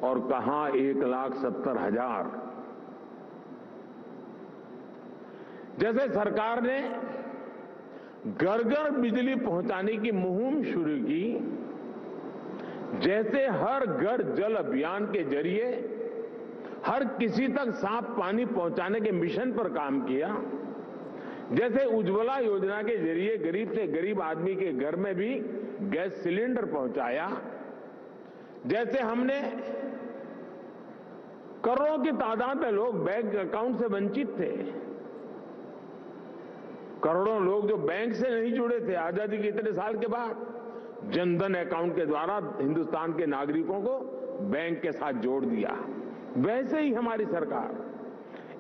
और कहां 1,70,000। जैसे सरकार ने घर घर बिजली पहुंचाने की मुहिम शुरू की, जैसे हर घर जल अभियान के जरिए हर किसी तक साफ पानी पहुंचाने के मिशन पर काम किया, जैसे उज्ज्वला योजना के जरिए गरीब से गरीब आदमी के घर में भी गैस सिलेंडर पहुंचाया, जैसे हमने करोड़ों की तादाद में लोग बैंक अकाउंट से वंचित थे, करोड़ों लोग जो बैंक से नहीं जुड़े थे, आजादी के इतने साल के बाद जनधन अकाउंट के द्वारा हिंदुस्तान के नागरिकों को बैंक के साथ जोड़ दिया। वैसे ही हमारी सरकार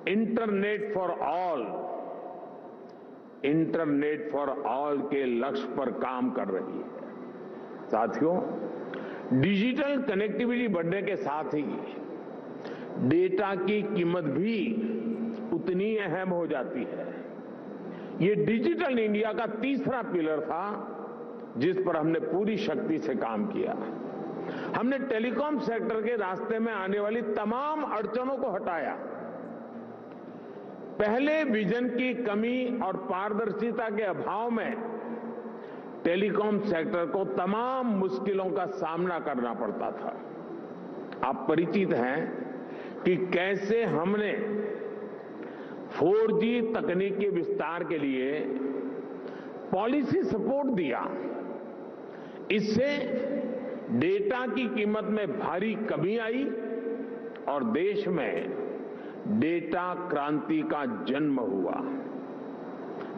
इंटरनेट फॉर ऑल के लक्ष्य पर काम कर रही है। साथियों, डिजिटल कनेक्टिविटी बढ़ने के साथ ही डेटा की कीमत भी उतनी अहम हो जाती है। ये डिजिटल इंडिया का तीसरा पिलर था जिस पर हमने पूरी शक्ति से काम किया। हमने टेलीकॉम सेक्टर के रास्ते में आने वाली तमाम अड़चनों को हटाया। पहले विजन की कमी और पारदर्शिता के अभाव में टेलीकॉम सेक्टर को तमाम मुश्किलों का सामना करना पड़ता था। आप परिचित हैं कि कैसे हमने 4G तकनीक के विस्तार के लिए पॉलिसी सपोर्ट दिया। इससे डेटा की कीमत में भारी कमी आई और देश में डेटा क्रांति का जन्म हुआ।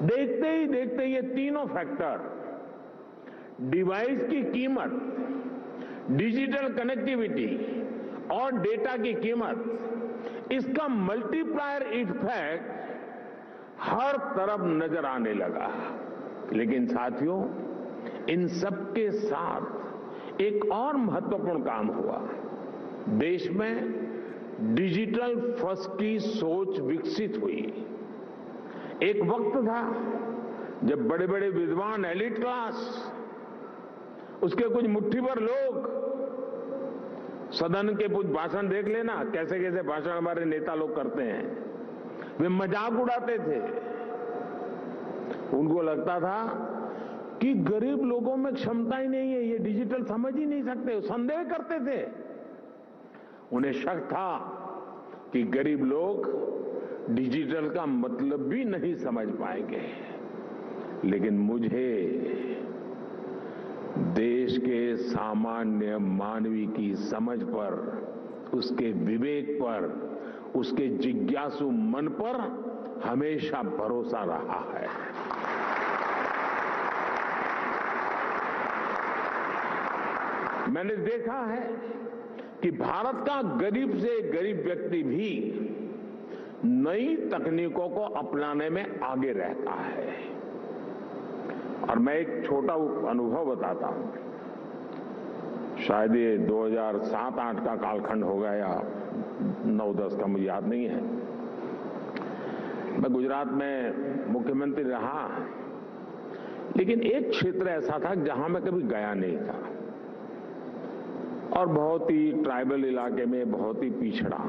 देखते ही देखते ये तीनों फैक्टर, डिवाइस की कीमत, डिजिटल कनेक्टिविटी और डेटा की कीमत, इसका मल्टीप्लायर इफेक्ट हर तरफ नजर आने लगा। लेकिन साथियों, इन सबके साथ एक और महत्वपूर्ण काम हुआ। देश में डिजिटल फर्स्ट की सोच विकसित हुई। एक वक्त था जब बड़े बड़े विद्वान, एलिट क्लास, उसके कुछ मुट्ठी भर लोग, सदन के कुछ भाषण देख लेना, कैसे कैसे भाषण हमारे नेता लोग करते हैं, वे मजाक उड़ाते थे। उनको लगता था कि गरीब लोगों में क्षमता ही नहीं है, ये डिजिटल समझ ही नहीं सकते, संदेह करते थे। उन्हें शक था कि गरीब लोग डिजिटल का मतलब भी नहीं समझ पाएंगे। लेकिन मुझे देश के सामान्य मानवी की समझ पर, उसके विवेक पर, उसके जिज्ञासु मन पर हमेशा भरोसा रहा है। मैंने देखा है कि भारत का गरीब से गरीब व्यक्ति भी नई तकनीकों को अपनाने में आगे रहता है। और मैं एक छोटा अनुभव बताता हूं। शायद ये 2007-8 का कालखंड होगा या 9-10 का, मुझे याद नहीं है। मैं गुजरात में मुख्यमंत्री रहा, लेकिन एक क्षेत्र ऐसा था जहां मैं कभी गया नहीं था और बहुत ही ट्राइबल इलाके में, बहुत ही पिछड़ा।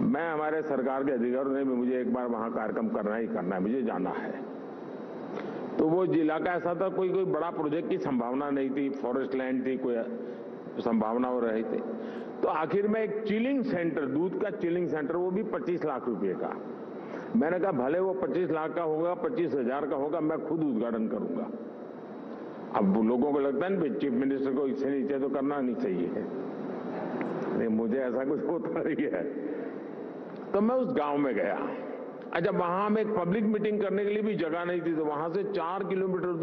मैं, हमारे सरकार के अधिकारियों ने भी मुझे एक बार वहां कार्यक्रम करना ही करना है, मुझे जाना है। तो वो इलाका ऐसा था, कोई बड़ा प्रोजेक्ट की संभावना नहीं थी, फॉरेस्ट लैंड थी, कोई संभावना हो रही थी। तो आखिर में एक चिलिंग सेंटर, दूध का चिलिंग सेंटर, वो भी 25 लाख रुपए का। मैंने कहा भले वो 25 लाख का होगा, 25,000 का होगा, मैं खुद उद्घाटन करूंगा। अब लोगों को लगता है ना, चीफ मिनिस्टर को इससे नीचे तो करना नहीं चाहिए, नहीं मुझे ऐसा कुछ होता नहीं है। तो मैं उस गांव में गया। अच्छा, वहां में एक पब्लिक मीटिंग करने के लिए भी जगह नहीं थी, तो वहां से 4 किलोमीटर दूर